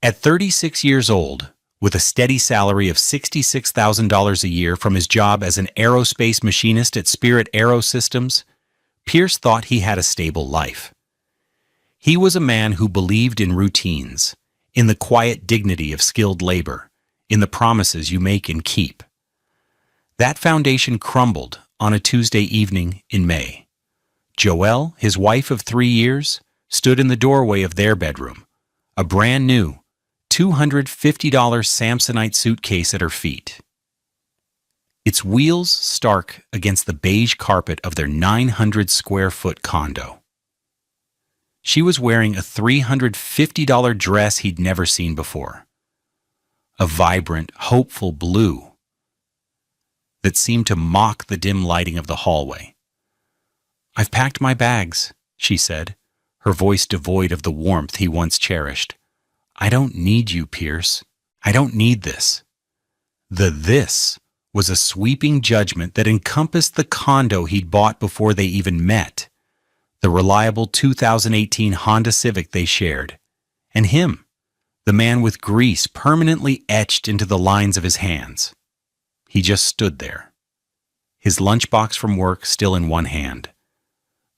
At 36 years old, with a steady salary of $66,000 a year from his job as an aerospace machinist at Spirit Aerosystems, Pierce thought he had a stable life. He was a man who believed in routines, in the quiet dignity of skilled labor, in the promises you make and keep. That foundation crumbled on a Tuesday evening in May. Joelle, his wife of 3 years, stood in the doorway of their bedroom, a brand new $250 Samsonite suitcase at her feet. Its wheels stark against the beige carpet of their 900-square-foot condo. She was wearing a $350 dress he'd never seen before, a vibrant, hopeful blue that seemed to mock the dim lighting of the hallway. "I've packed my bags," she said, her voice devoid of the warmth he once cherished. "I don't need you, Pierce. I don't need this." The "this" was a sweeping judgment that encompassed the condo he'd bought before they even met, the reliable 2018 Honda Civic they shared, and him, the man with grease permanently etched into the lines of his hands. He just stood there, his lunchbox from work still in one hand,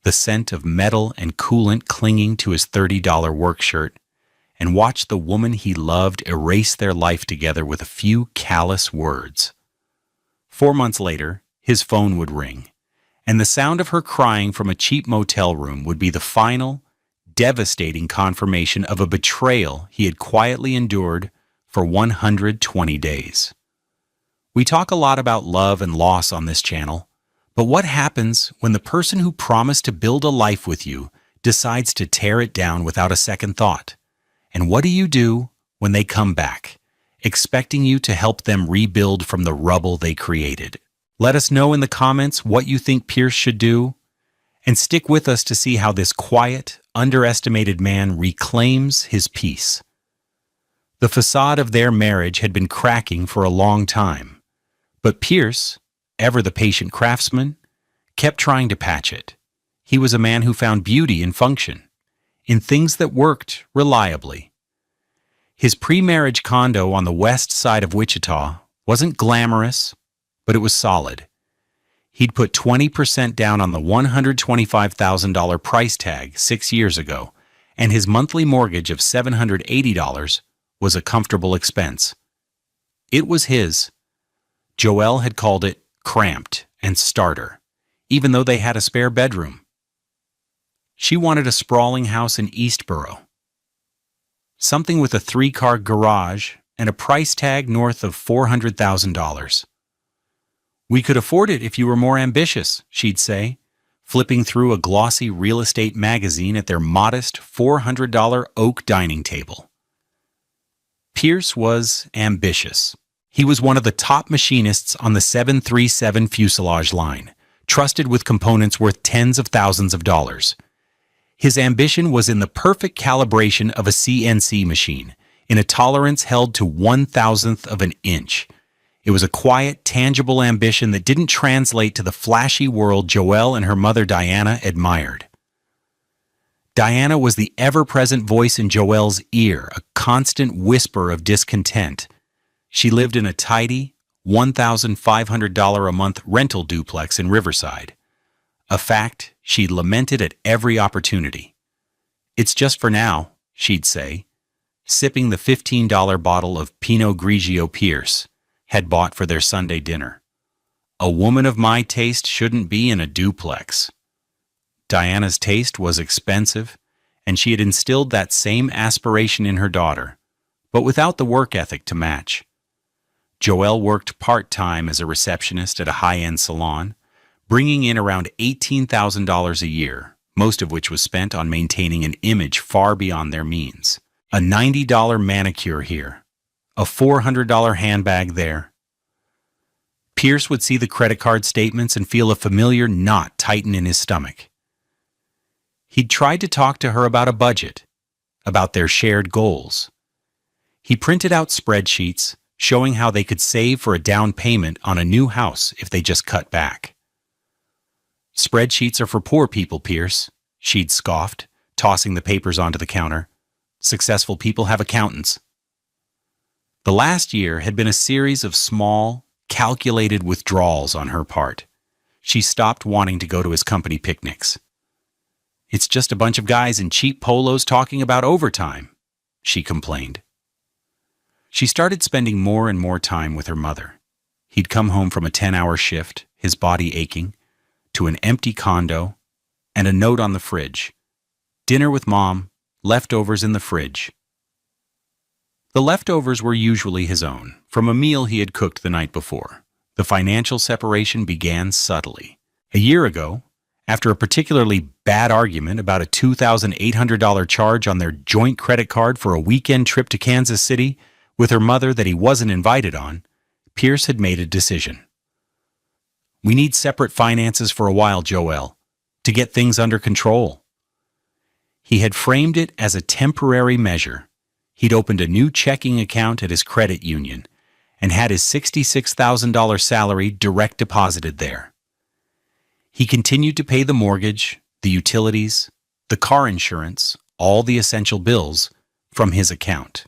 the scent of metal and coolant clinging to his $30 work shirt, and watched the woman he loved erase their life together with a few callous words. 4 months later, his phone would ring, and the sound of her crying from a cheap motel room would be the final, devastating confirmation of a betrayal he had quietly endured for 120 days. We talk a lot about love and loss on this channel, but what happens when the person who promised to build a life with you decides to tear it down without a second thought? And what do you do when they come back, expecting you to help them rebuild from the rubble they created? Let us know in the comments what you think Pierce should do, and stick with us to see how this quiet, underestimated man reclaims his peace. The facade of their marriage had been cracking for a long time, but Pierce, ever the patient craftsman, kept trying to patch it. He was a man who found beauty in function, in things that worked reliably. His pre-marriage condo on the west side of Wichita wasn't glamorous, but it was solid. He'd put 20% down on the $125,000 price tag 6 years ago, and his monthly mortgage of $780 was a comfortable expense. It was his. Joelle had called it cramped and starter, even though they had a spare bedroom. She wanted a sprawling house in Eastboro, something with a 3-car garage and a price tag north of $400,000. "We could afford it if you were more ambitious," she'd say, flipping through a glossy real estate magazine at their modest $400 oak dining table. Pierce was ambitious. He was one of the top machinists on the 737 fuselage line, trusted with components worth tens of thousands of dollars. His ambition was in the perfect calibration of a CNC machine, in a tolerance held to 1,000th of an inch. It was a quiet, tangible ambition that didn't translate to the flashy world Joelle and her mother Diana admired. Diana was the ever-present voice in Joelle's ear, a constant whisper of discontent. She lived in a tidy, $1,500 a month rental duplex in Riverside, a fact she lamented at every opportunity. "It's just for now," she'd say, sipping the $15 bottle of Pinot Grigio Pierce had bought for their Sunday dinner. "A woman of my taste shouldn't be in a duplex." Diana's taste was expensive, and she had instilled that same aspiration in her daughter, but without the work ethic to match. Joelle worked part-time as a receptionist at a high-end salon, bringing in around $18,000 a year, most of which was spent on maintaining an image far beyond their means. A $90 manicure here, a $400 handbag there. Pierce would see the credit card statements and feel a familiar knot tighten in his stomach. He'd tried to talk to her about a budget, about their shared goals. He printed out spreadsheets showing how they could save for a down payment on a new house if they just cut back. "Spreadsheets are for poor people, Pierce," she'd scoffed, tossing the papers onto the counter. "Successful people have accountants. The last year had been a series of small, calculated withdrawals on her part. She stopped wanting to go to his company picnics. "It's just a bunch of guys in cheap polos talking about overtime," she complained. She started spending more and more time with her mother. He'd come home from a 10-hour shift, his body aching, to an empty condo, and a note on the fridge. "Dinner with Mom, leftovers in the fridge." The leftovers were usually his own, from a meal he had cooked the night before. The financial separation began subtly. A year ago, after a particularly bad argument about a $2,800 charge on their joint credit card for a weekend trip to Kansas City with her mother that he wasn't invited on, Pierce had made a decision. "We need separate finances for a while, Joelle, to get things under control." He had framed it as a temporary measure. He'd opened a new checking account at his credit union and had his $66,000 salary direct deposited there. He continued to pay the mortgage, the utilities, the car insurance, all the essential bills from his account.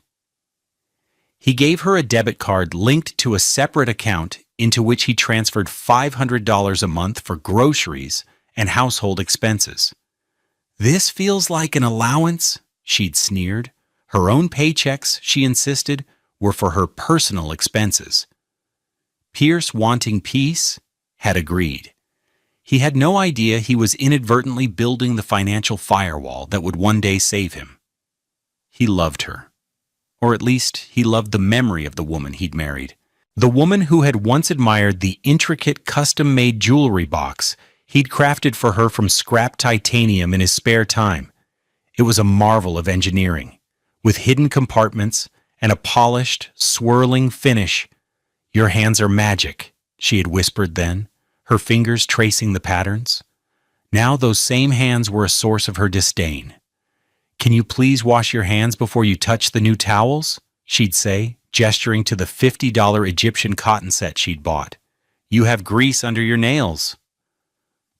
He gave her a debit card linked to a separate account into which he transferred $500 a month for groceries and household expenses. "This feels like an allowance," she'd sneered. Her own paychecks, she insisted, were for her personal expenses. Pierce, wanting peace, had agreed. He had no idea he was inadvertently building the financial firewall that would one day save him. He loved her. Or at least, he loved the memory of the woman he'd married. The woman who had once admired the intricate custom-made jewelry box he'd crafted for her from scrap titanium in his spare time. It was a marvel of engineering, with hidden compartments and a polished, swirling finish. "Your hands are magic," she had whispered then, her fingers tracing the patterns. Now those same hands were a source of her disdain. "Can you please wash your hands before you touch the new towels?" she'd say, gesturing to the $50 Egyptian cotton set she'd bought. "You have grease under your nails."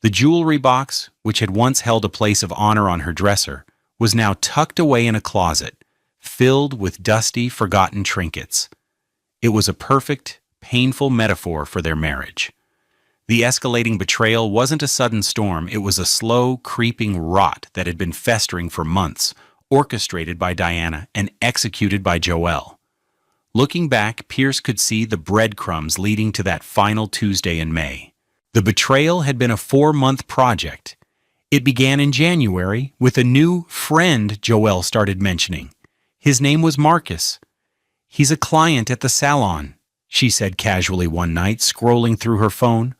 The jewelry box, which had once held a place of honor on her dresser, was now tucked away in a closet, filled with dusty, forgotten trinkets. It was a perfect, painful metaphor for their marriage. The escalating betrayal wasn't a sudden storm, it was a slow, creeping rot that had been festering for months, orchestrated by Diana and executed by Joelle. Looking back, Pierce could see the breadcrumbs leading to that final Tuesday in May. The betrayal had been a 4-month project. It began in January with a new friend Joelle started mentioning. His name was Marcus. "He's a client at the salon," she said casually one night, scrolling through her phone.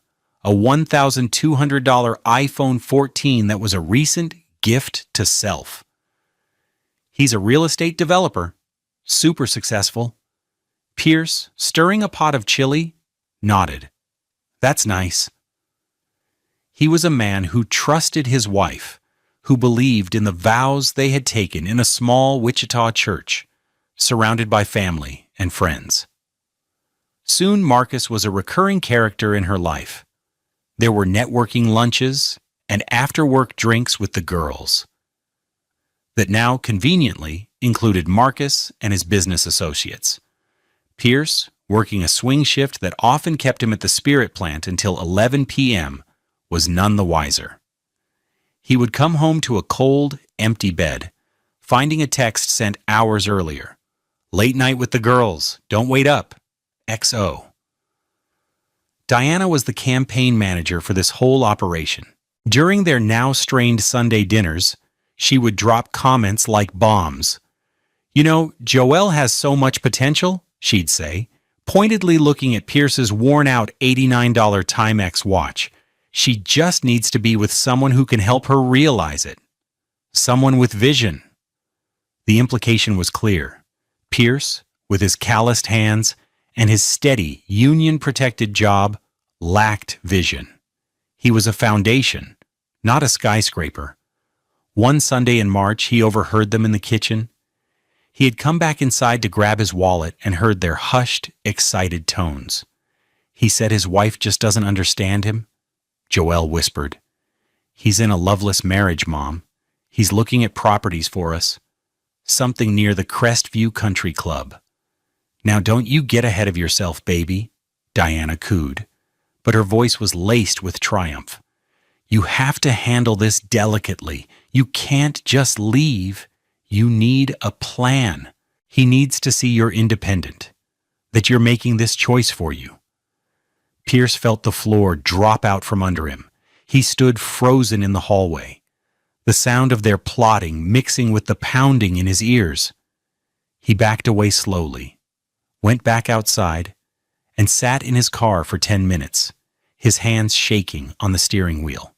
A $1,200 iPhone 14 that was a recent gift to self. "He's a real estate developer. Super successful." Pierce, stirring a pot of chili, nodded. "That's nice." He was a man who trusted his wife, who believed in the vows they had taken in a small Wichita church, surrounded by family and friends. Soon Marcus was a recurring character in her life. There were networking lunches and after-work drinks with the girls that now conveniently included Marcus and his business associates. Pierce, working a swing shift that often kept him at the spirit plant until 11 p.m., was none the wiser. He would come home to a cold, empty bed, finding a text sent hours earlier. "Late night with the girls. Don't wait up. XO." Diana was the campaign manager for this whole operation. During their now strained Sunday dinners, she would drop comments like bombs. "You know, Joelle has so much potential," she'd say, pointedly looking at Pierce's worn-out $89 Timex watch. "She just needs to be with someone who can help her realize it. Someone with vision." The implication was clear. Pierce, with his calloused hands and his steady, union-protected job, lacked vision. He was a foundation, not a skyscraper. One Sunday in March, he overheard them in the kitchen. He had come back inside to grab his wallet and heard their hushed, excited tones. He said his wife just doesn't understand him. Joelle whispered, "He's in a loveless marriage, Mom. He's looking at properties for us. Something near the Crestview Country Club." "Now don't you get ahead of yourself, baby," Diana cooed, but her voice was laced with triumph. "You have to handle this delicately. You can't just leave. You need a plan. He needs to see you're independent, that you're making this choice for you." Pierce felt the floor drop out from under him. He stood frozen in the hallway, the sound of their plotting mixing with the pounding in his ears. He backed away slowly, went back outside, and sat in his car for 10 minutes, his hands shaking on the steering wheel.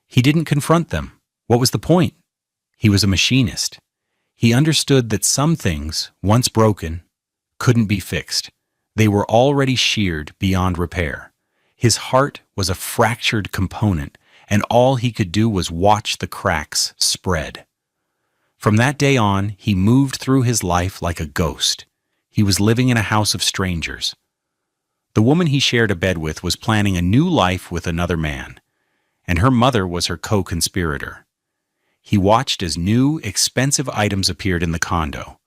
He didn't confront them. What was the point? He was a machinist. He understood that some things, once broken, couldn't be fixed. They were already sheared beyond repair. His heart was a fractured component, and all he could do was watch the cracks spread. From that day on, he moved through his life like a ghost. He was living in a house of strangers. The woman he shared a bed with was planning a new life with another man, and her mother was her co-conspirator. He watched as new, expensive items appeared in the condo: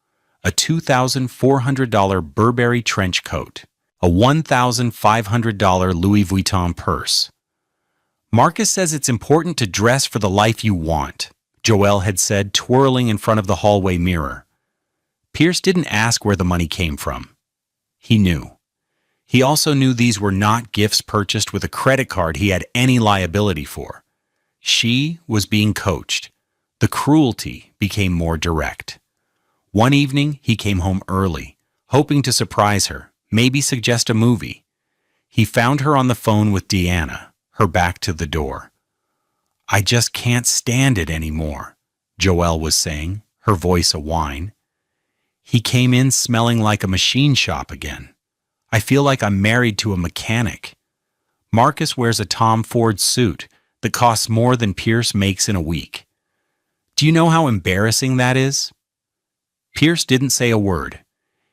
a $2,400 Burberry trench coat, a $1,500 Louis Vuitton purse. "Marcus says it's important to dress for the life you want," Joelle had said, twirling in front of the hallway mirror. Pierce didn't ask where the money came from. He knew. He also knew these were not gifts purchased with a credit card he had any liability for. She was being coached. The cruelty became more direct. One evening, he came home early, hoping to surprise her, maybe suggest a movie. He found her on the phone with Deanna, her back to the door. "I just can't stand it anymore," Joelle was saying, her voice a whine. "He came in smelling like a machine shop again. I feel like I'm married to a mechanic. Marcus wears a Tom Ford suit that costs more than Pierce makes in a week. Do you know how embarrassing that is?" Pierce didn't say a word.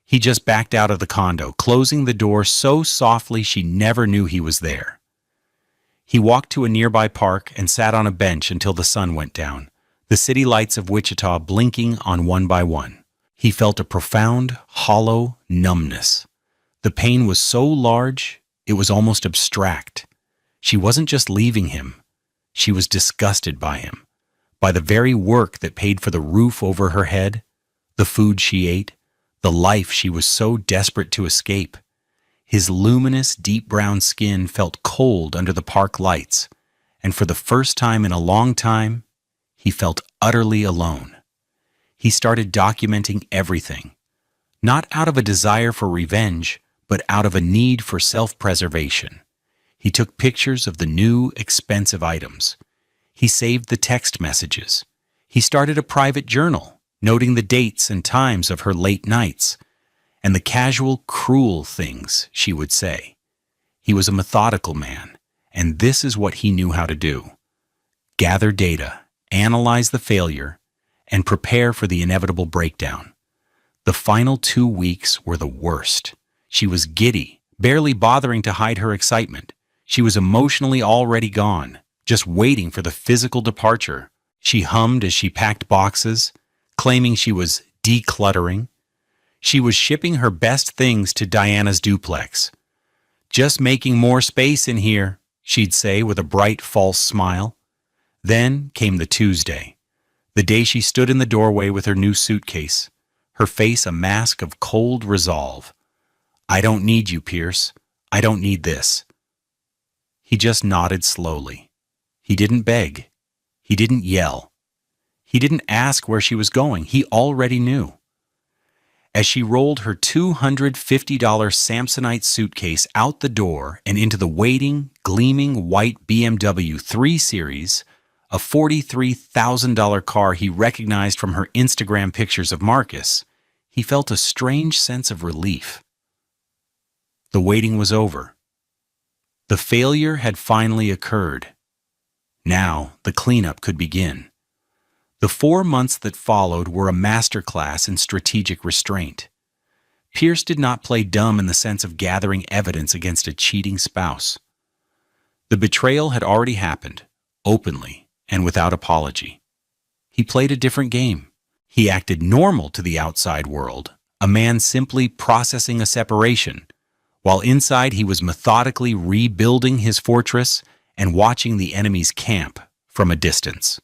He just backed out of the condo, closing the door so softly she never knew he was there. He walked to a nearby park and sat on a bench until the sun went down, the city lights of Wichita blinking on one by one. He felt a profound, hollow numbness. The pain was so large, it was almost abstract. She wasn't just leaving him. She was disgusted by him, by the very work that paid for the roof over her head, the food she ate, the life she was so desperate to escape. His luminous, deep brown skin felt cold under the park lights, and for the first time in a long time, he felt utterly alone. He started documenting everything, not out of a desire for revenge, but out of a need for self-preservation. He took pictures of the new, expensive items. He saved the text messages. He started a private journal, noting the dates and times of her late nights, and the casual, cruel things she would say. He was a methodical man, and this is what he knew how to do: gather data, analyze the failure, and prepare for the inevitable breakdown. The final 2 weeks were the worst. She was giddy, barely bothering to hide her excitement. She was emotionally already gone, just waiting for the physical departure. She hummed as she packed boxes, claiming she was decluttering. She was shipping her best things to Diana's duplex. "Just making more space in here," she'd say with a bright, false smile. Then came the Tuesday, the day she stood in the doorway with her new suitcase, her face a mask of cold resolve. "I don't need you, Pierce. I don't need this." He just nodded slowly. He didn't beg. He didn't yell. He didn't ask where she was going. He already knew. As she rolled her $250 Samsonite suitcase out the door and into the waiting, gleaming white BMW 3 Series, a $43,000 car he recognized from her Instagram pictures of Marcus, he felt a strange sense of relief. The waiting was over. The failure had finally occurred. Now the cleanup could begin. The 4 months that followed were a masterclass in strategic restraint. Pierce did not play dumb in the sense of gathering evidence against a cheating spouse. The betrayal had already happened, openly and without apology. He played a different game. He acted normal to the outside world, a man simply processing a separation, while inside he was methodically rebuilding his fortress and watching the enemy's camp from a distance.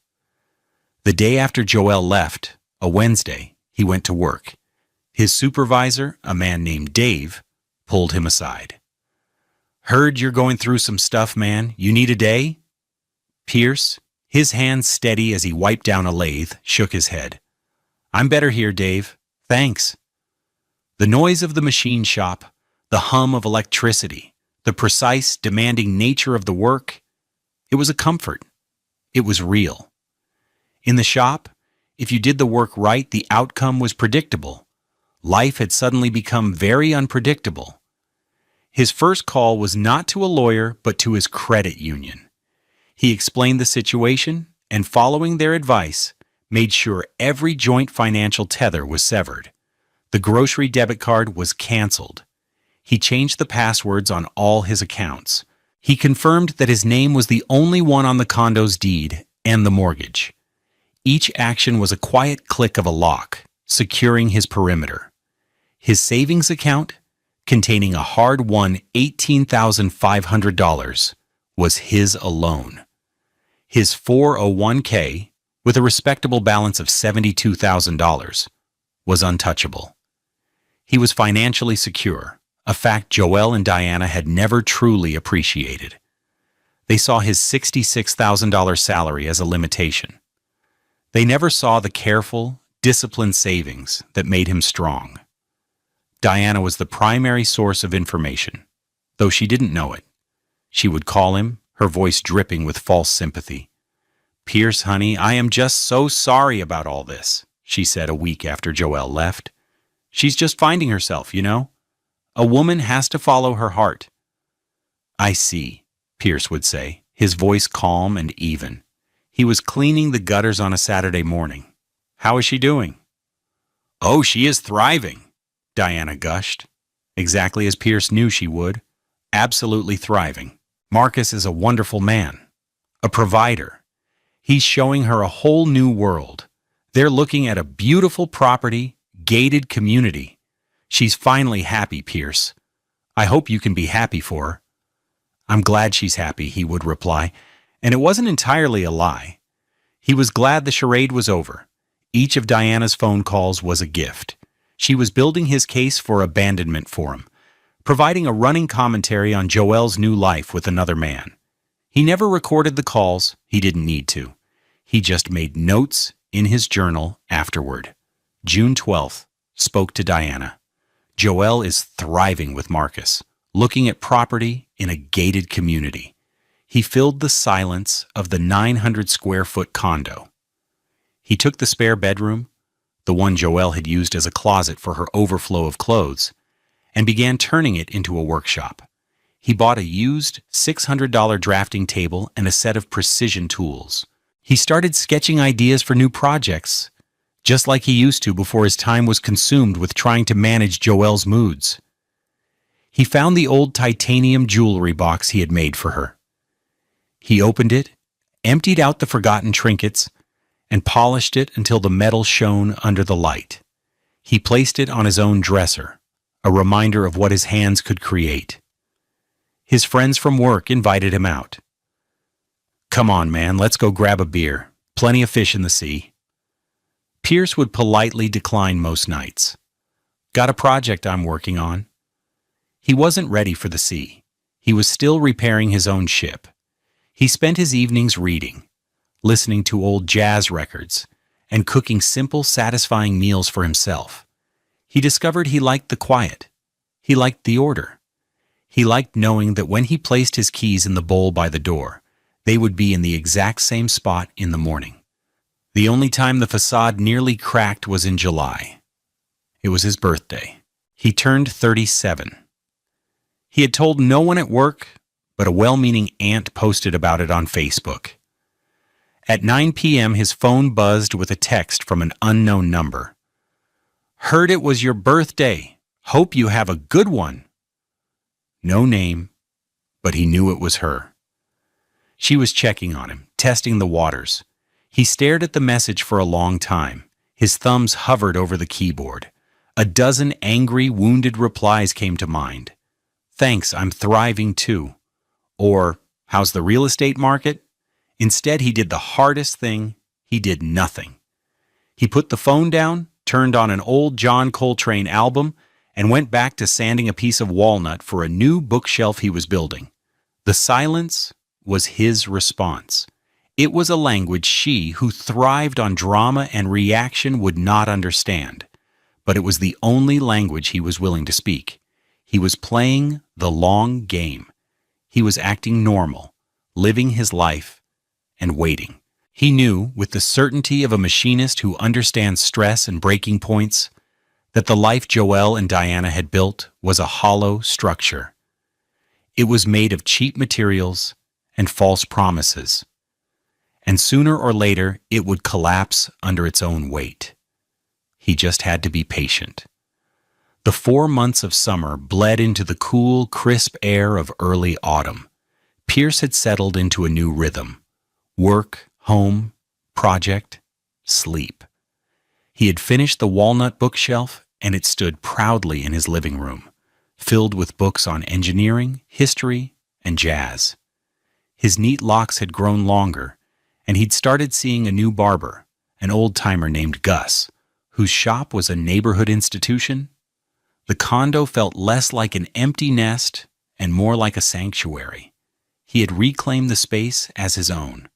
The day after Joel left, a Wednesday, he went to work. His supervisor, a man named Dave, pulled him aside. "Heard you're going through some stuff, man. You need a day?" Pierce, his hands steady as he wiped down a lathe, shook his head. "I'm better here, Dave. Thanks." The noise of the machine shop, the hum of electricity, the precise, demanding nature of the work, it was a comfort. It was real. In the shop, if you did the work right, the outcome was predictable. Life had suddenly become very unpredictable. His first call was not to a lawyer, but to his credit union. He explained the situation, and following their advice, made sure every joint financial tether was severed. The grocery debit card was canceled. He changed the passwords on all his accounts. He confirmed that his name was the only one on the condo's deed and the mortgage. Each action was a quiet click of a lock, securing his perimeter. His savings account, containing a hard-won $18,500, was his alone. His 401k, with a respectable balance of $72,000, was untouchable. He was financially secure, a fact Joel and Diana had never truly appreciated. They saw his $66,000 salary as a limitation. They never saw the careful, disciplined savings that made him strong. Diana was the primary source of information, though she didn't know it. She would call him, her voice dripping with false sympathy. "Pierce, honey, I am just so sorry about all this," she said a week after Joel left. "She's just finding herself, you know? A woman has to follow her heart." "I see," Pierce would say, his voice calm and even. He was cleaning the gutters on a Saturday morning. "How is she doing?" "Oh, she is thriving," Diana gushed, exactly as Pierce knew she would. Absolutely thriving. Marcus is a wonderful man, a provider. He's showing her a whole new world. They're looking at a beautiful property, gated community. She's finally happy, Pierce. I hope you can be happy for her." "I'm glad she's happy," he would reply, and it wasn't entirely a lie. He was glad the charade was over. Each of Diana's phone calls was a gift. She was building his case for abandonment for him, providing a running commentary on Joel's new life with another man. He never recorded the calls. He didn't need to. He just made notes in his journal afterward. June 12th, spoke to Diana. Joel is thriving with Marcus, looking at property in a gated community. He filled the silence of the 900-square-foot condo. He took the spare bedroom, the one Joel had used as a closet for her overflow of clothes, and began turning it into a workshop. He bought a used $600 drafting table and a set of precision tools. He started sketching ideas for new projects, just like he used to before his time was consumed with trying to manage Joel's moods. He found the old titanium jewelry box he had made for her. He opened it, emptied out the forgotten trinkets, and polished it until the metal shone under the light. He placed it on his own dresser, a reminder of what his hands could create. His friends from work invited him out. "Come on, man, let's go grab a beer. Plenty of fish in the sea." Pierce would politely decline most nights. "Got a project I'm working on." He wasn't ready for the sea. He was still repairing his own ship. He spent his evenings reading, listening to old jazz records, and cooking simple, satisfying meals for himself. He discovered he liked the quiet. He liked the order. He liked knowing that when he placed his keys in the bowl by the door, they would be in the exact same spot in the morning. The only time the facade nearly cracked was in July. It was his birthday. He turned 37. He had told no one at work, but a well-meaning aunt posted about it on Facebook. At 9 p.m., his phone buzzed with a text from an unknown number. "Heard it was your birthday. Hope you have a good one." No name, but he knew it was her. She was checking on him, testing the waters. He stared at the message for a long time. His thumbs hovered over the keyboard. A dozen angry, wounded replies came to mind. "Thanks, I'm thriving too." Or, "How's the real estate market?" Instead, he did the hardest thing. He did nothing. He put the phone down, turned on an old John Coltrane album, and went back to sanding a piece of walnut for a new bookshelf he was building. The silence was his response. It was a language she, who thrived on drama and reaction, would not understand. But it was the only language he was willing to speak. He was playing the long game. He was acting normal, living his life, and waiting. He knew, with the certainty of a machinist who understands stress and breaking points, that the life Joelle and Diana had built was a hollow structure. It was made of cheap materials and false promises. And sooner or later, it would collapse under its own weight. He just had to be patient. The 4 months of summer bled into the cool, crisp air of early autumn. Pierce had settled into a new rhythm. Work, home, project, sleep. He had finished the walnut bookshelf, and it stood proudly in his living room, filled with books on engineering, history, and jazz. His neat locks had grown longer, and he'd started seeing a new barber, an old-timer named Gus, whose shop was a neighborhood institution. The condo felt less like an empty nest and more like a sanctuary. He had reclaimed the space as his own.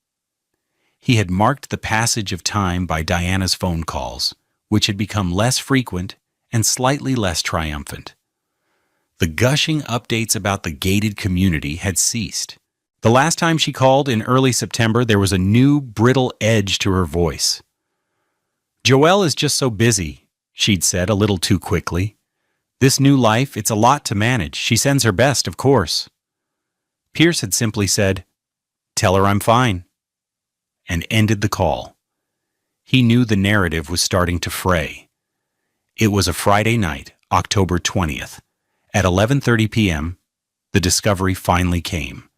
He had marked the passage of time by Diana's phone calls, which had become less frequent and slightly less triumphant. The gushing updates about the gated community had ceased. The last time she called in early September, there was a new, brittle edge to her voice. "Joelle is just so busy," she'd said a little too quickly. "This new life, it's a lot to manage. She sends her best, of course." Pierce had simply said, "Tell her I'm fine," and ended the call. He knew the narrative was starting to fray. It was a Friday night, October 20th. At 11:30 p.m., the discovery finally came.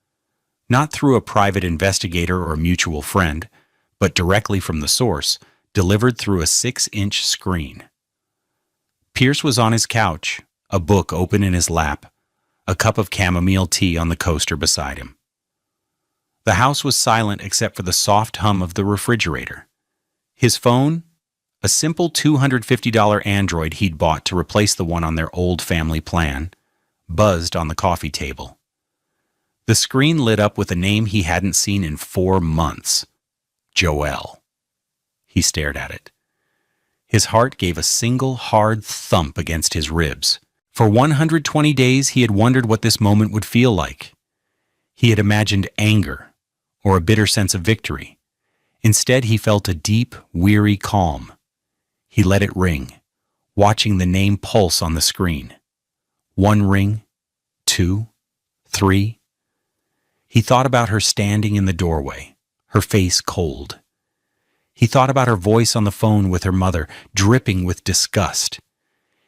Not through a private investigator or a mutual friend, but directly from the source, delivered through a 6-inch screen. Pierce was on his couch, a book open in his lap, a cup of chamomile tea on the coaster beside him. The house was silent except for the soft hum of the refrigerator. His phone, a simple $250 Android he'd bought to replace the one on their old family plan, buzzed on the coffee table. The screen lit up with a name he hadn't seen in 4 months. Joelle. He stared at it. His heart gave a single hard thump against his ribs. For 120 days he had wondered what this moment would feel like. He had imagined anger or a bitter sense of victory. Instead, he felt a deep, weary calm. He let it ring, watching the name pulse on the screen. 1 ring, 2, 3. He thought about her standing in the doorway, her face cold. He thought about her voice on the phone with her mother, dripping with disgust.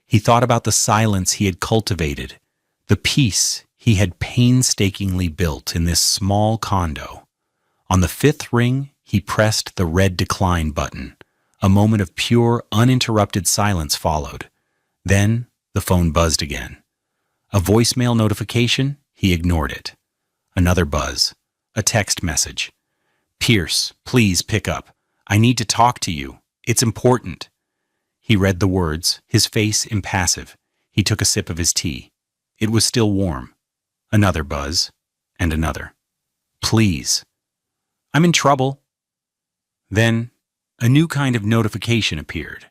He thought about the silence he had cultivated, the peace he had painstakingly built in this small condo. On the 5th ring, he pressed the red decline button. A moment of pure, uninterrupted silence followed. Then the phone buzzed again. A voicemail notification, he ignored it. Another buzz. A text message. "Pierce, please pick up. I need to talk to you. It's important." He read the words, his face impassive. He took a sip of his tea. It was still warm. Another buzz, and another. "Please. I'm in trouble." Then, a new kind of notification appeared.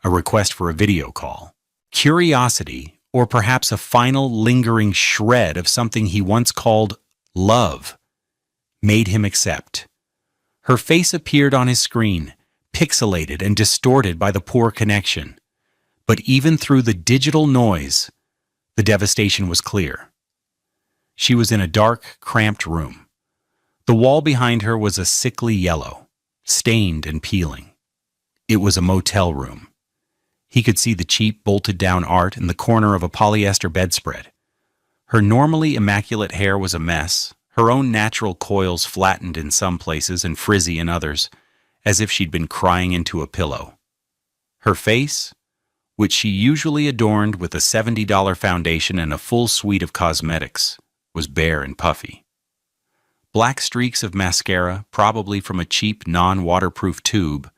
A request for a video call. Curiosity, or perhaps a final lingering shred of something he once called love, made him accept. Her face appeared on his screen, pixelated and distorted by the poor connection. But even through the digital noise, the devastation was clear. She was in a dark, cramped room. The wall behind her was a sickly yellow, stained and peeling. It was a motel room. He could see the cheap, bolted-down art in the corner of a polyester bedspread. Her normally immaculate hair was a mess, her own natural coils flattened in some places and frizzy in others, as if she'd been crying into a pillow. Her face? which she usually adorned with a $70 foundation and a full suite of cosmetics, was bare and puffy. Black streaks of mascara, probably from a cheap, non-waterproof tube,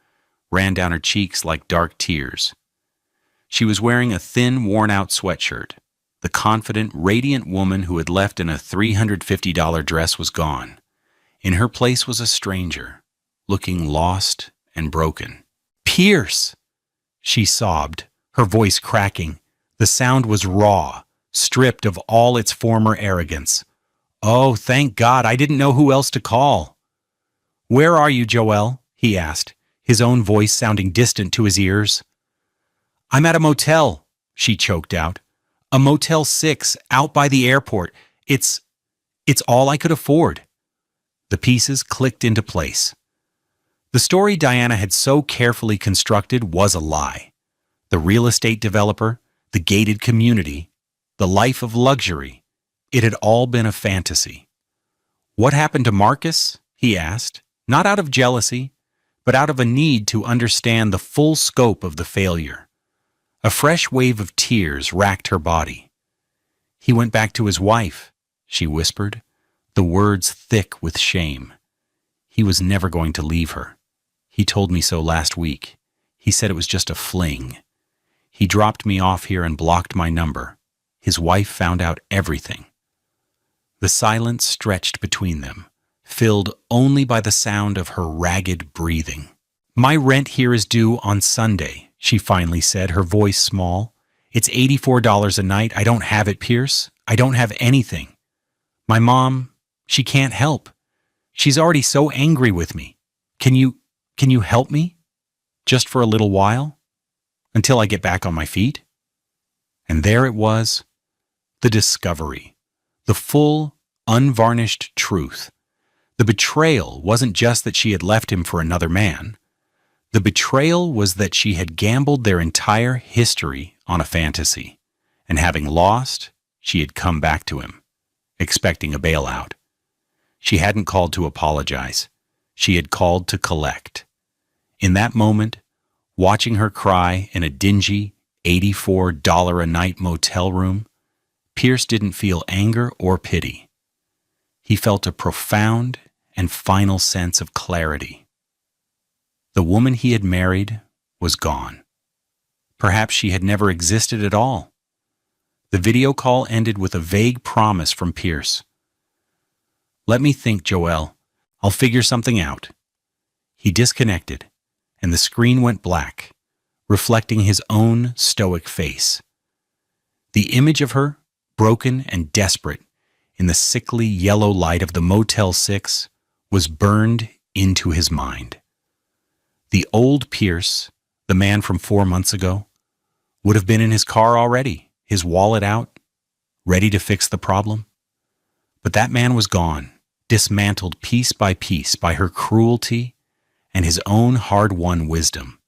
ran down her cheeks like dark tears. She was wearing a thin, worn-out sweatshirt. The confident, radiant woman who had left in a $350 dress was gone. In her place was a stranger, looking lost and broken. "Pierce!" she sobbed, her voice cracking. The sound was raw, stripped of all its former arrogance. "Oh, thank God, I didn't know who else to call." "Where are you, Joelle?" he asked, his own voice sounding distant to his ears. "I'm at a motel," she choked out. "A Motel 6 out by the airport. It's all I could afford." The pieces clicked into place. The story Diana had so carefully constructed was a lie. The real estate developer, the gated community, the life of luxury, it had all been a fantasy. "What happened to Marcus?" he asked, not out of jealousy, but out of a need to understand the full scope of the failure. A fresh wave of tears racked her body. "He went back to his wife," she whispered, the words thick with shame. "He was never going to leave her. He told me so last week. He said it was just a fling. He dropped me off here and blocked my number. His wife found out everything." The silence stretched between them, filled only by the sound of her ragged breathing. "My rent here is due on Sunday," she finally said, her voice small. "It's $84 a night. I don't have it, Pierce. I don't have anything. My mom, she can't help. She's already so angry with me. Can you help me? Just for a little while? Until I get back on my feet?" And there it was, the discovery, the full, unvarnished truth. The betrayal wasn't just that she had left him for another man. The betrayal was that she had gambled their entire history on a fantasy, and having lost, she had come back to him, expecting a bailout. She hadn't called to apologize. She had called to collect. In that moment, watching her cry in a dingy $84 a night motel room, Pierce didn't feel anger or pity. He felt a profound and final sense of clarity. The woman he had married was gone. Perhaps she had never existed at all. The video call ended with a vague promise from Pierce. "Let me think, Joelle. I'll figure something out." He disconnected, and the screen went black, reflecting his own stoic face. The image of her, broken and desperate, in the sickly yellow light of the Motel 6, was burned into his mind. The old Pierce, the man from 4 months ago, would have been in his car already, his wallet out, ready to fix the problem. But that man was gone, dismantled piece by her cruelty and his own hard-won wisdom.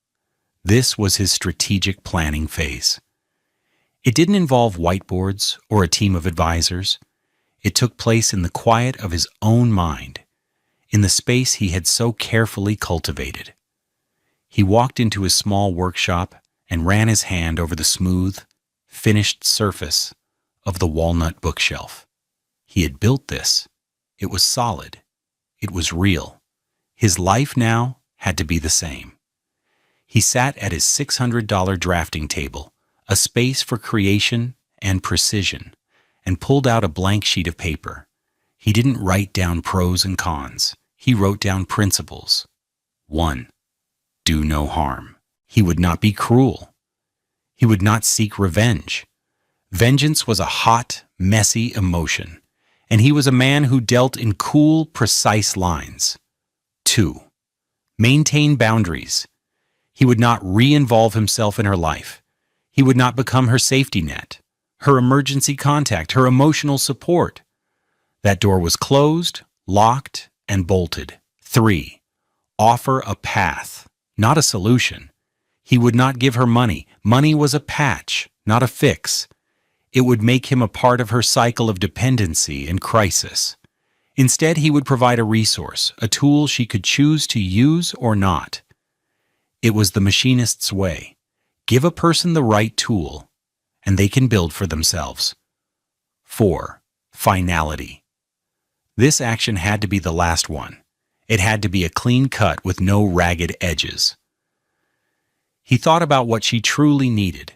This was his strategic planning phase. It didn't involve whiteboards or a team of advisors. It took place in the quiet of his own mind, in the space he had so carefully cultivated. He walked into his small workshop and ran his hand over the smooth, finished surface of the walnut bookshelf. He had built this. It was solid. It was real. His life now had to be the same. He sat at his $600 drafting table, a space for creation and precision, and pulled out a blank sheet of paper. He didn't write down pros and cons. He wrote down principles. 1. Do no harm. He would not be cruel. He would not seek revenge. Vengeance was a hot, messy emotion, and he was a man who dealt in cool, precise lines. 2. Maintain boundaries. He would not re-involve himself in her life. He would not become her safety net, her emergency contact, her emotional support. That door was closed, locked, and bolted. 3. Offer a path, not a solution. He would not give her money. Money was a patch, not a fix. It would make him a part of her cycle of dependency and crisis. Instead, he would provide a resource, a tool she could choose to use or not. It was the machinist's way. Give a person the right tool, and they can build for themselves. 4. Finality. This action had to be the last one. It had to be a clean cut with no ragged edges. He thought about what she truly needed.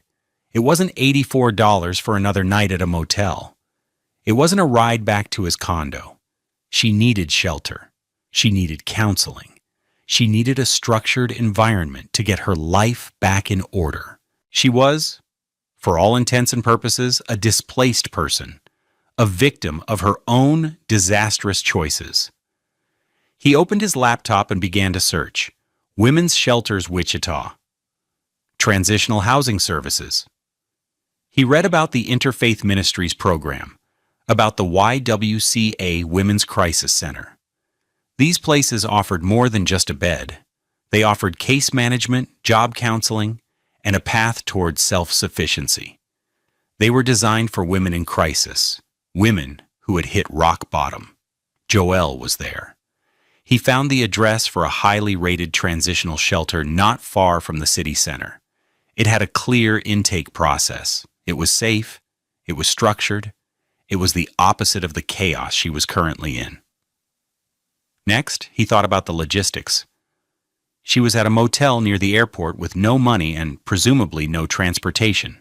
It wasn't $84 for another night at a motel. It wasn't a ride back to his condo. She needed shelter. She needed counseling. She needed a structured environment to get her life back in order. She was, for all intents and purposes, a displaced person, a victim of her own disastrous choices. He opened his laptop and began to search. Women's Shelters Wichita. Transitional Housing Services. He read about the Interfaith Ministries program, about the YWCA Women's Crisis Center. These places offered more than just a bed. They offered case management, job counseling, and a path towards self-sufficiency. They were designed for women in crisis, women who had hit rock bottom. Joel was there. He found the address for a highly rated transitional shelter not far from the city center. It had a clear intake process. It was safe. It was structured. It was the opposite of the chaos she was currently in. Next, he thought about the logistics. She was at a motel near the airport with no money and presumably no transportation.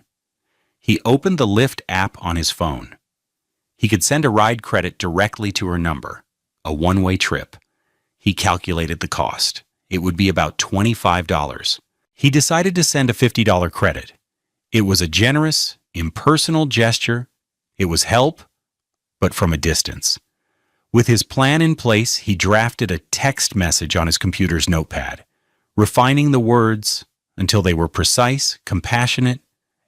He opened the Lyft app on his phone. He could send a ride credit directly to her number, a one-way trip. He calculated the cost. It would be about $25. He decided to send a $50 credit. It was a generous, impersonal gesture. It was help, but from a distance. With his plan in place, he drafted a text message on his computer's notepad, refining the words until they were precise, compassionate,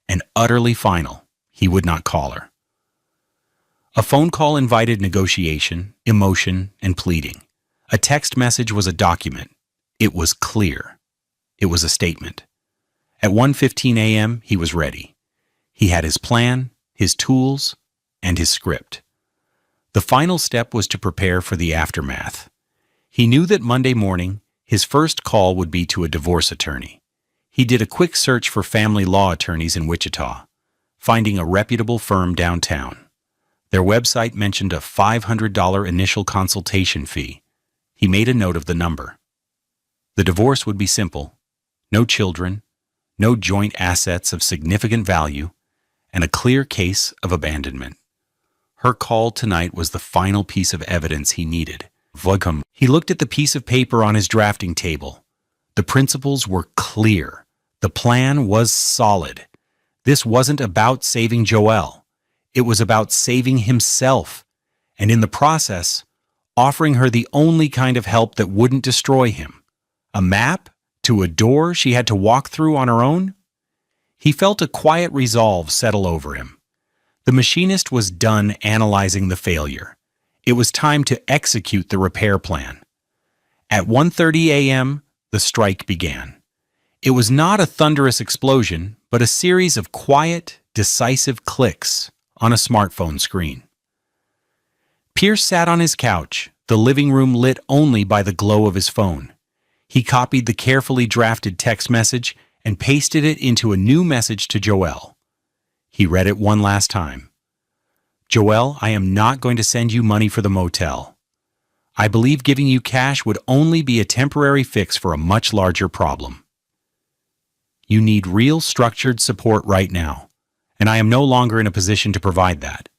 and utterly final. He would not call her. A phone call invited negotiation, emotion, and pleading. A text message was a document. It was clear. It was a statement. At 1:15 a.m., he was ready. He had his plan, his tools, and his script. The final step was to prepare for the aftermath. He knew that Monday morning, his first call would be to a divorce attorney. He did a quick search for family law attorneys in Wichita, finding a reputable firm downtown. Their website mentioned a $500 initial consultation fee. He made a note of the number. The divorce would be simple: no children, no joint assets of significant value, and a clear case of abandonment. Her call tonight was the final piece of evidence he needed. He looked at the piece of paper on his drafting table. The principles were clear. The plan was solid. This wasn't about saving Joel. It was about saving himself, and in the process, offering her the only kind of help that wouldn't destroy him. A map to a door she had to walk through on her own? He felt a quiet resolve settle over him. The machinist was done analyzing the failure. It was time to execute the repair plan. At 1:30 a.m., the strike began. It was not a thunderous explosion, but a series of quiet, decisive clicks on a smartphone screen. Pierce sat on his couch, the living room lit only by the glow of his phone. He copied the carefully drafted text message and pasted it into a new message to Joel. He read it one last time. Joel, I am not going to send you money for the motel. I believe giving you cash would only be a temporary fix for a much larger problem. You need real structured support right now, and I am no longer in a position to provide that.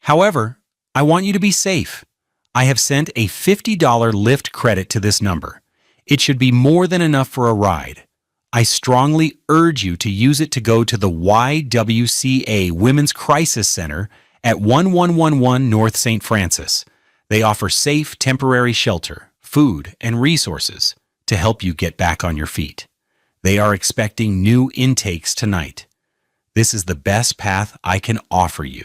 However, I want you to be safe. I have sent a $50 Lyft credit to this number. It should be more than enough for a ride. I strongly urge you to use it to go to the YWCA Women's Crisis Center at 1111 North St. Francis. They offer safe, temporary shelter, food, and resources to help you get back on your feet. They are expecting new intakes tonight. This is the best path I can offer you.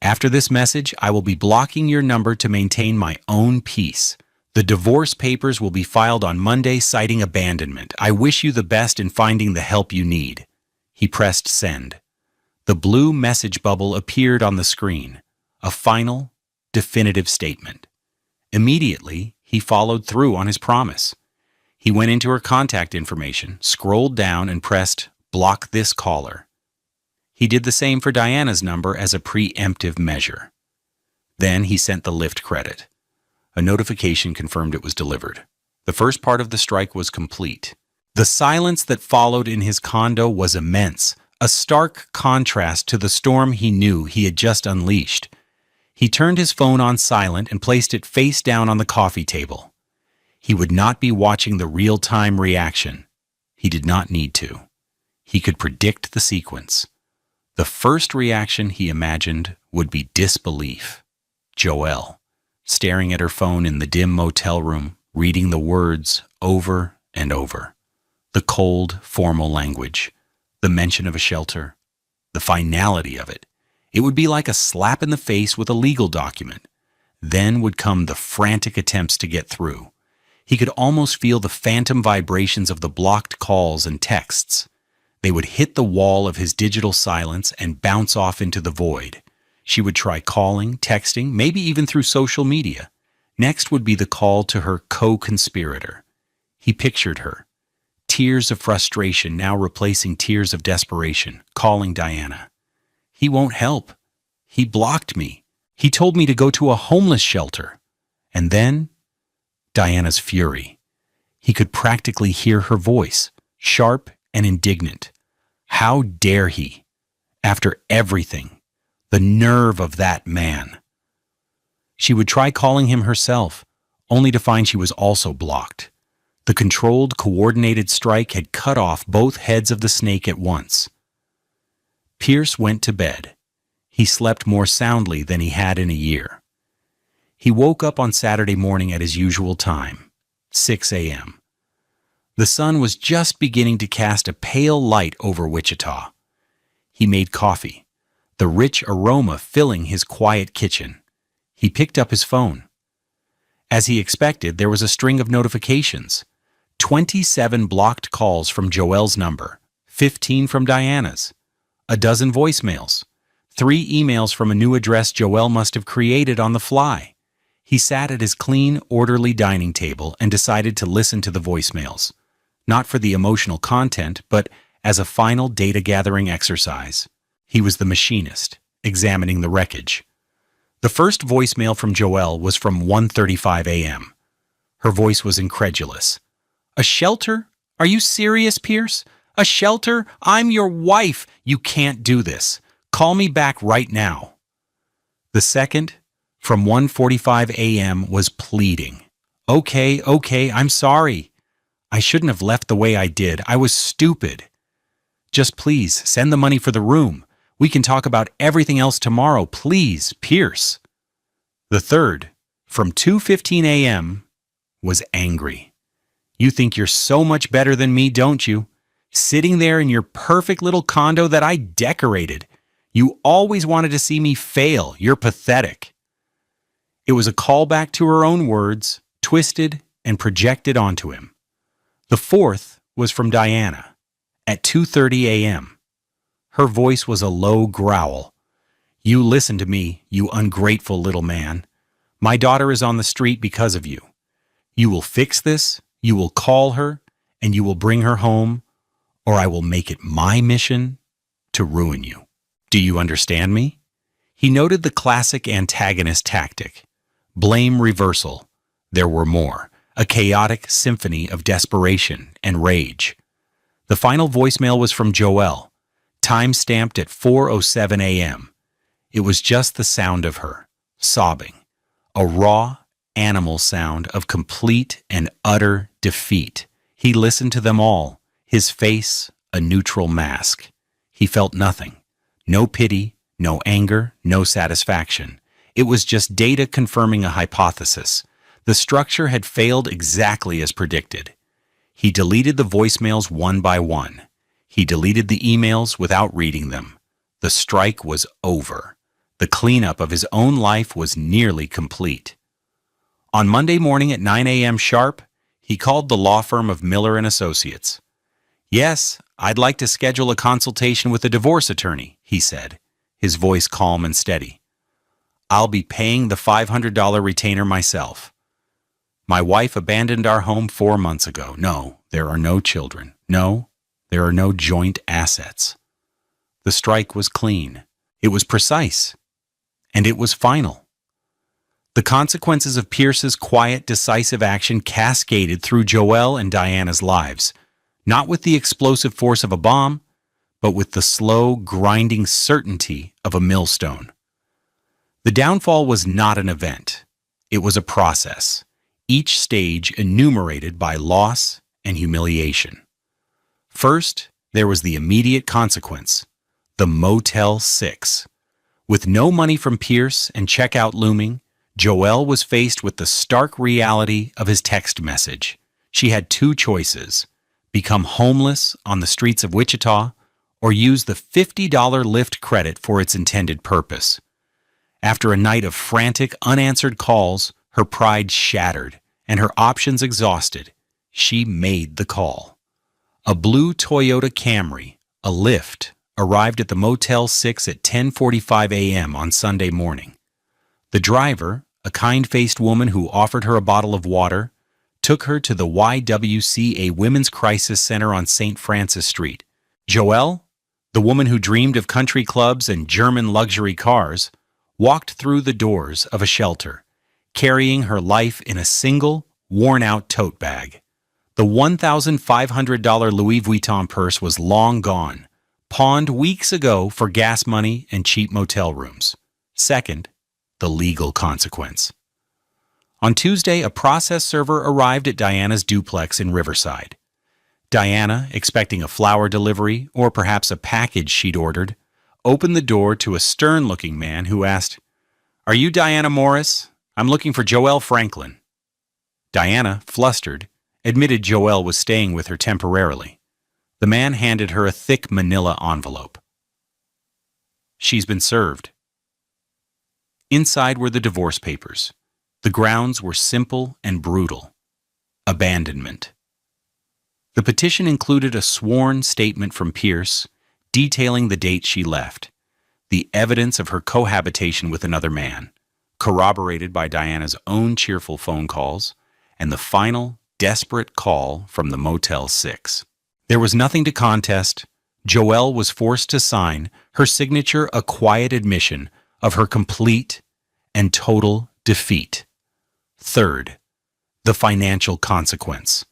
After this message, I will be blocking your number to maintain my own peace. The divorce papers will be filed on Monday citing abandonment. I wish you the best in finding the help you need. He pressed send. The blue message bubble appeared on the screen, a final, definitive statement. Immediately, he followed through on his promise. He went into her contact information, scrolled down, and pressed block this caller. He did the same for Diana's number as a preemptive measure. Then he sent the Lyft credit. A notification confirmed it was delivered. The first part of the strike was complete. The silence that followed in his condo was immense, a stark contrast to the storm he knew he had just unleashed. He turned his phone on silent and placed it face down on the coffee table. He would not be watching the real-time reaction. He did not need to. He could predict the sequence. The first reaction he imagined would be disbelief. Joelle, staring at her phone in the dim motel room, reading the words over and over. The cold, formal language, the mention of a shelter, the finality of it. It would be like a slap in the face with a legal document. Then would come the frantic attempts to get through. He could almost feel the phantom vibrations of the blocked calls and texts. They would hit the wall of his digital silence and bounce off into the void. She would try calling, texting, maybe even through social media. Next would be the call to her co-conspirator. He pictured her. Tears of frustration now replacing tears of desperation, calling Diana. He won't help. He blocked me. He told me to go to a homeless shelter. And then, Diana's fury. He could practically hear her voice, sharp and indignant. How dare he? After everything, the nerve of that man. She would try calling him herself, only to find she was also blocked. The controlled, coordinated strike had cut off both heads of the snake at once. Pierce went to bed. He slept more soundly than he had in a year. He woke up on Saturday morning at his usual time, 6 a.m. The sun was just beginning to cast a pale light over Wichita. He made coffee, the rich aroma filling his quiet kitchen. He picked up his phone. As he expected, there was a string of notifications. 27 blocked calls from Joelle's number, 15 from Diana's, a dozen voicemails, 3 emails from a new address Joelle must have created on the fly. He sat at his clean, orderly dining table and decided to listen to the voicemails, not for the emotional content, but as a final data-gathering exercise. He was the machinist, examining the wreckage. The first voicemail from Joelle was from 1:35 a.m. Her voice was incredulous. "A shelter? Are you serious, Pierce? A shelter? I'm your wife. You can't do this. Call me back right now." The second, from 1:45 a.m., was pleading. Okay, I'm sorry. I shouldn't have left the way I did. I was stupid. Just please, send the money for the room. We can talk about everything else tomorrow. Please, Pierce. The third, from 2:15 a.m., was angry. "You think you're so much better than me, don't you? Sitting there in your perfect little condo that I decorated. You always wanted to see me fail. You're pathetic." It was a callback to her own words, twisted and projected onto him. The fourth was from Diana, at 2:30 a.m. Her voice was a low growl. "You listen to me, you ungrateful little man. My daughter is on the street because of you. You will fix this, you will call her, and you will bring her home, or I will make it my mission to ruin you. Do you understand me?" He noted the classic antagonist tactic. Blame reversal. There were more. A chaotic symphony of desperation and rage. The final voicemail was from Joelle, time-stamped at 4:07 a.m. It was just the sound of her, sobbing. A raw, animal sound of complete and utter defeat. He listened to them all, his face a neutral mask. He felt nothing. No pity, no anger, no satisfaction. It was just data confirming a hypothesis. The structure had failed exactly as predicted. He deleted the voicemails one by one. He deleted the emails without reading them. The strike was over. The cleanup of his own life was nearly complete. On Monday morning at 9 a.m. sharp, he called the law firm of Miller & Associates. "Yes, I'd like to schedule a consultation with a divorce attorney," he said, his voice calm and steady. "I'll be paying the $500 retainer myself. My wife abandoned our home 4 months ago. No, there are no children. No, There are no joint assets. The strike was clean. It was precise. And it was final. The consequences of Pierce's quiet, decisive action cascaded through Joelle and Diana's lives, not with the explosive force of a bomb, but with the slow, grinding certainty of a millstone. The downfall was not an event. It was a process, each stage enumerated by loss and humiliation. First, there was the immediate consequence, the Motel 6. With no money from Pierce and checkout looming, Joelle was faced with the stark reality of his text message. She had two choices: become homeless on the streets of Wichita or use the $50 Lyft credit for its intended purpose. After a night of frantic, unanswered calls, her pride shattered and her options exhausted, she made the call. A blue Toyota Camry, a Lyft, arrived at the Motel 6 at 10:45 a.m. on Sunday morning. The driver, a kind-faced woman who offered her a bottle of water, took her to the YWCA Women's Crisis Center on St. Francis Street. Joelle, the woman who dreamed of country clubs and German luxury cars, walked through the doors of a shelter, carrying her life in a single, worn-out tote bag. The $1,500 Louis Vuitton purse was long gone, pawned weeks ago for gas money and cheap motel rooms. Second, the legal consequence. On Tuesday, a process server arrived at Diana's duplex in Riverside. Diana, expecting a flower delivery or perhaps a package she'd ordered, opened the door to a stern-looking man who asked, "Are you Diana Morris? I'm looking for Joelle Franklin." Diana, flustered, admitted Joelle was staying with her temporarily. The man handed her a thick manila envelope. "She's been served." Inside were the divorce papers. The grounds were simple and brutal. Abandonment. The petition included a sworn statement from Pierce detailing the date she left, the evidence of her cohabitation with another man, corroborated by Diana's own cheerful phone calls, and the final, desperate call from the Motel 6. There was nothing to contest. Joelle was forced to sign, her signature a quiet admission of her complete and total defeat. Third, the financial consequence.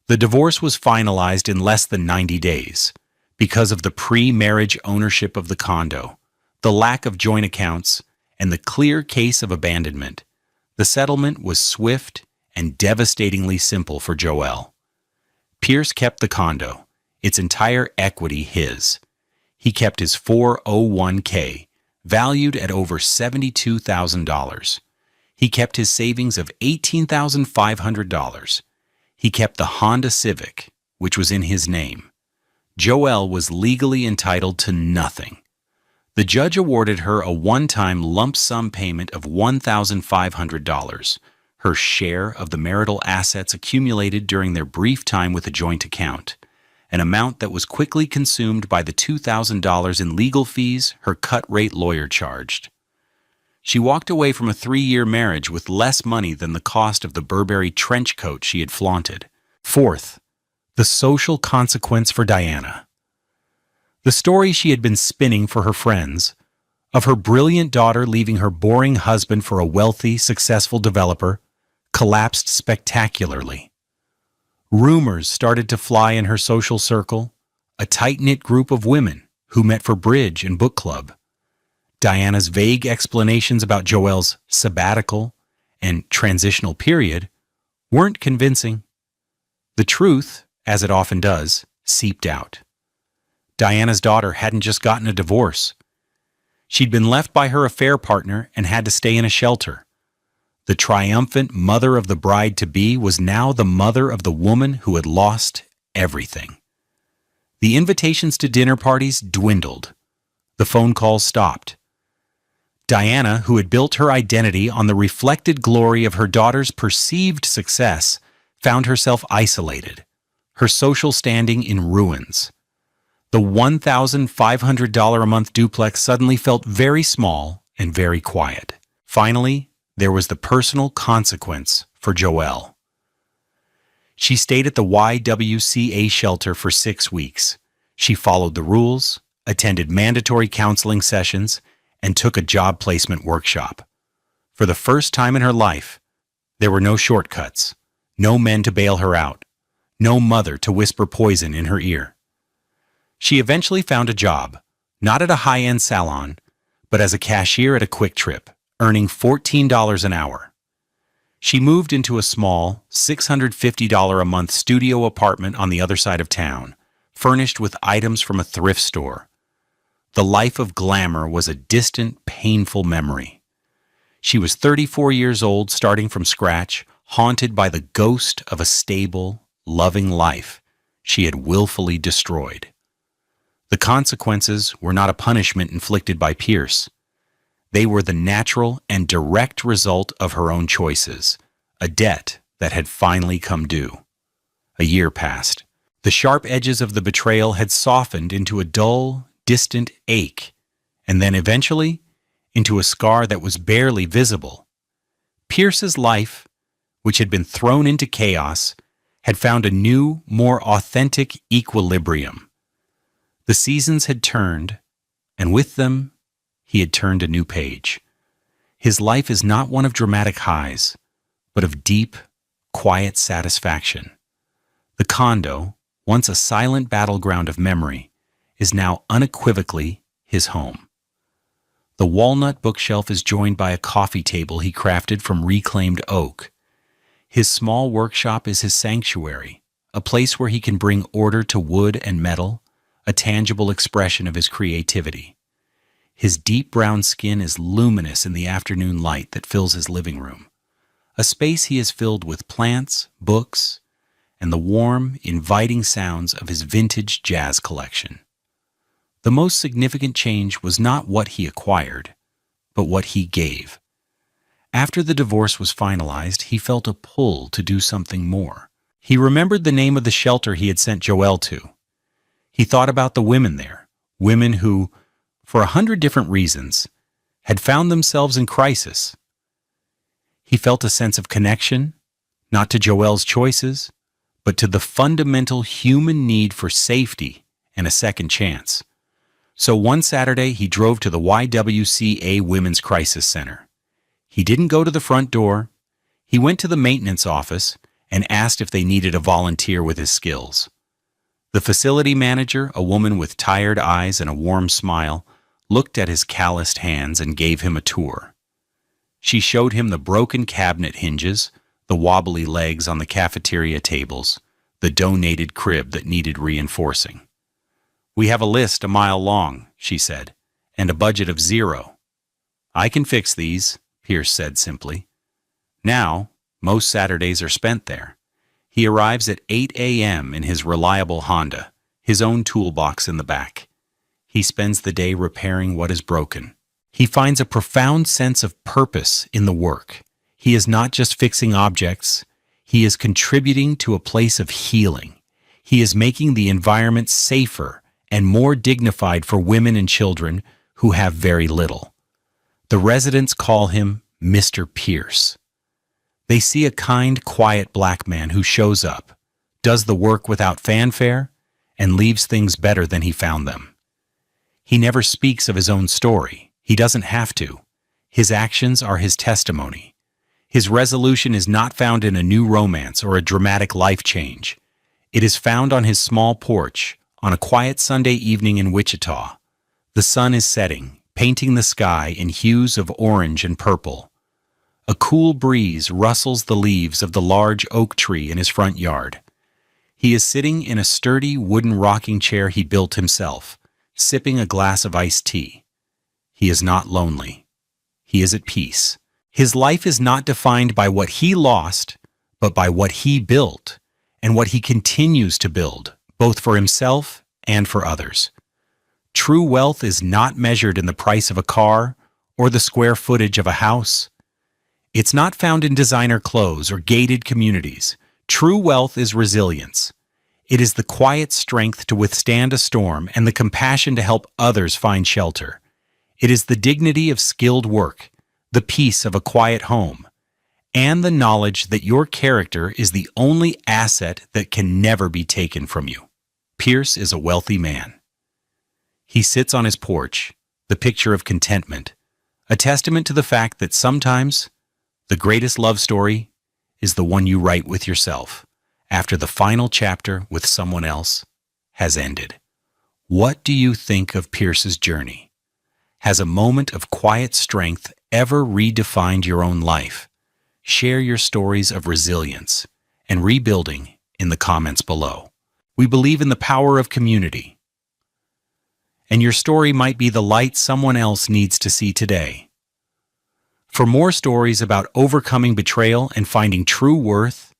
The divorce was finalized in less than 90 days. Because of the pre-marriage ownership of the condo, the lack of joint accounts, and the clear case of abandonment, the settlement was swift and devastatingly simple for Joelle. Pierce kept the condo, its entire equity his. He kept his 401k, valued at over $72,000. He kept his savings of $18,500. He kept the Honda Civic, which was in his name. Joelle was legally entitled to nothing. The judge awarded her a one-time lump sum payment of $1,500, her share of the marital assets accumulated during their brief time with a joint account, an amount that was quickly consumed by the $2,000 in legal fees her cut-rate lawyer charged. She walked away from a 3-year marriage with less money than the cost of the Burberry trench coat she had flaunted. Fourth, the social consequence for Diana. The story she had been spinning for her friends, of her brilliant daughter leaving her boring husband for a wealthy, successful developer, collapsed spectacularly. Rumors started to fly in her social circle, a tight-knit group of women who met for bridge and book club. Diana's vague explanations about Joelle's sabbatical and transitional period weren't convincing. The truth, as it often does, seeped out. Diana's daughter hadn't just gotten a divorce. She'd been left by her affair partner and had to stay in a shelter. The triumphant mother of the bride-to-be was now the mother of the woman who had lost everything. The invitations to dinner parties dwindled. The phone calls stopped. Diana, who had built her identity on the reflected glory of her daughter's perceived success, found herself isolated, her social standing in ruins. The $1,500 a month duplex suddenly felt very small and very quiet. Finally, there was the personal consequence for Joelle. She stayed at the YWCA shelter for 6 weeks. She followed the rules, attended mandatory counseling sessions, and took a job placement workshop. For the first time in her life, there were no shortcuts, no men to bail her out, no mother to whisper poison in her ear. She eventually found a job, not at a high-end salon, but as a cashier at a Quick Trip, earning $14 an hour. She moved into a small, $650 a month studio apartment on the other side of town, furnished with items from a thrift store. The life of glamour was a distant, painful memory. She was 34 years old, starting from scratch, haunted by the ghost of a stable, loving life she had willfully destroyed. The consequences were not a punishment inflicted by Pierce. They were the natural and direct result of her own choices, a debt that had finally come due. A year passed. The sharp edges of the betrayal had softened into a dull, distant ache, and then eventually into a scar that was barely visible. Pierce's life, which had been thrown into chaos, had found a new, more authentic equilibrium. The seasons had turned, and with them, he had turned a new page. His life is not one of dramatic highs, but of deep, quiet satisfaction. The condo, once a silent battleground of memory, is now unequivocally his home. The walnut bookshelf is joined by a coffee table he crafted from reclaimed oak. His small workshop is his sanctuary, a place where he can bring order to wood and metal, a tangible expression of his creativity. His deep brown skin is luminous in the afternoon light that fills his living room, a space he has filled with plants, books, and the warm, inviting sounds of his vintage jazz collection. The most significant change was not what he acquired, but what he gave. After the divorce was finalized, he felt a pull to do something more. He remembered the name of the shelter he had sent Joelle to. He thought about the women there, women who, for 100 different reasons, had found themselves in crisis. He felt a sense of connection, not to Joelle's choices, but to the fundamental human need for safety and a second chance. So one Saturday, he drove to the YWCA Women's Crisis Center. He didn't go to the front door. He went to the maintenance office and asked if they needed a volunteer with his skills. The facility manager, a woman with tired eyes and a warm smile, looked at his calloused hands and gave him a tour. She showed him the broken cabinet hinges, the wobbly legs on the cafeteria tables, the donated crib that needed reinforcing. "We have a list a mile long," she said, "and a budget of $0. "I can fix these," Pierce said simply. Now, most Saturdays are spent there. He arrives at 8 a.m. in his reliable Honda, his own toolbox in the back. He spends the day repairing what is broken. He finds a profound sense of purpose in the work. He is not just fixing objects, he is contributing to a place of healing. He is making the environment safer and more dignified for women and children who have very little. The residents call him Mr. Pierce. They see a kind, quiet black man who shows up, does the work without fanfare, and leaves things better than he found them. He never speaks of his own story. He doesn't have to. His actions are his testimony. His resolution is not found in a new romance or a dramatic life change. It is found on his small porch on a quiet Sunday evening in Wichita. The sun is setting, painting the sky in hues of orange and purple. A cool breeze rustles the leaves of the large oak tree in his front yard. He is sitting in a sturdy wooden rocking chair he built himself, sipping a glass of iced tea. He is not lonely. He is at peace. His life is not defined by what he lost, but by what he built and what he continues to build, both for himself and for others. True wealth is not measured in the price of a car or the square footage of a house. It's not found in designer clothes or gated communities. True wealth is resilience. It is the quiet strength to withstand a storm and the compassion to help others find shelter. It is the dignity of skilled work, the peace of a quiet home, and the knowledge that your character is the only asset that can never be taken from you. Pierce is a wealthy man. He sits on his porch, the picture of contentment, a testament to the fact that sometimes the greatest love story is the one you write with yourself after the final chapter with someone else has ended. What do you think of Pierce's journey? Has a moment of quiet strength ever redefined your own life? Share your stories of resilience and rebuilding in the comments below. We believe in the power of community, and your story might be the light someone else needs to see today. For more stories about overcoming betrayal and finding true worth,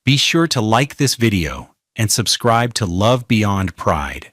be sure to like this video and subscribe to Love Beyond Pride.